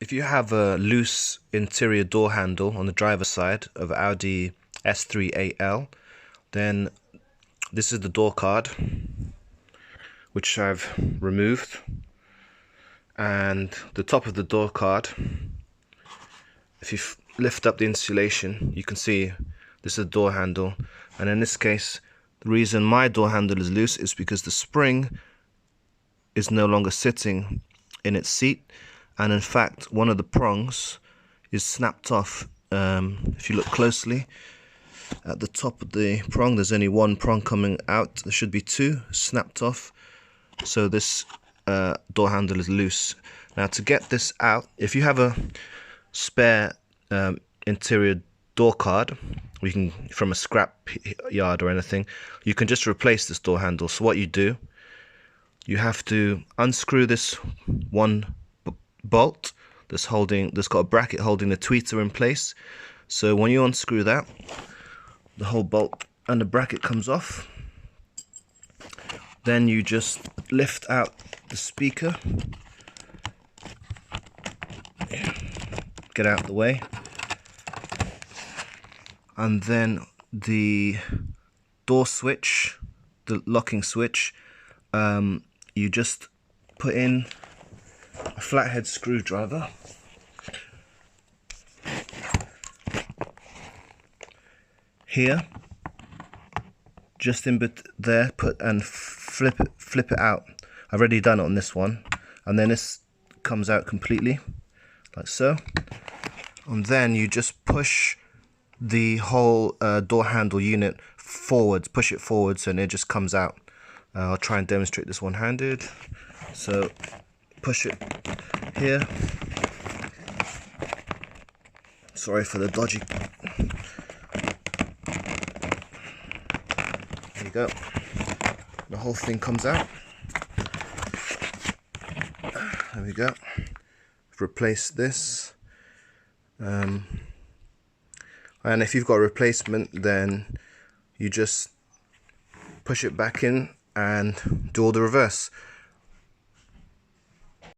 If you have a loose interior door handle on the driver's side of Audi S3 AL, then this is the door card, which I've removed, and the top of the door card, if you lift up the insulation, you can see this is the door handle. And in this case, the reason my door handle is loose is because the spring is no longer sitting in its seat, and in fact one of the prongs is snapped off. If you look closely at the top of the prong, there's only one prong coming out. There should be two snapped off, so this door handle is loose. Now, to get this out, if you have a spare interior door card, you can, from a scrap yard or anything, you can just replace this door handle. So what you do, you have to unscrew this one bolt that's got a bracket holding the tweeter in place. So when you unscrew that, the whole bolt and the bracket comes off. Then you just lift out the speaker, get out of the way, and then the door switch, the locking switch, you just put in a flathead screwdriver here, just in there, and flip it out. I've already done it on this one, and then this comes out completely like so, and then you just push the whole door handle unit forwards, push it forwards, and it just comes out. I'll try and demonstrate this one-handed. So push it here. Sorry for the dodgy. There you go. The whole thing comes out. There we go. Replace this. And if you've got a replacement, then you just push it back in and do all the reverse.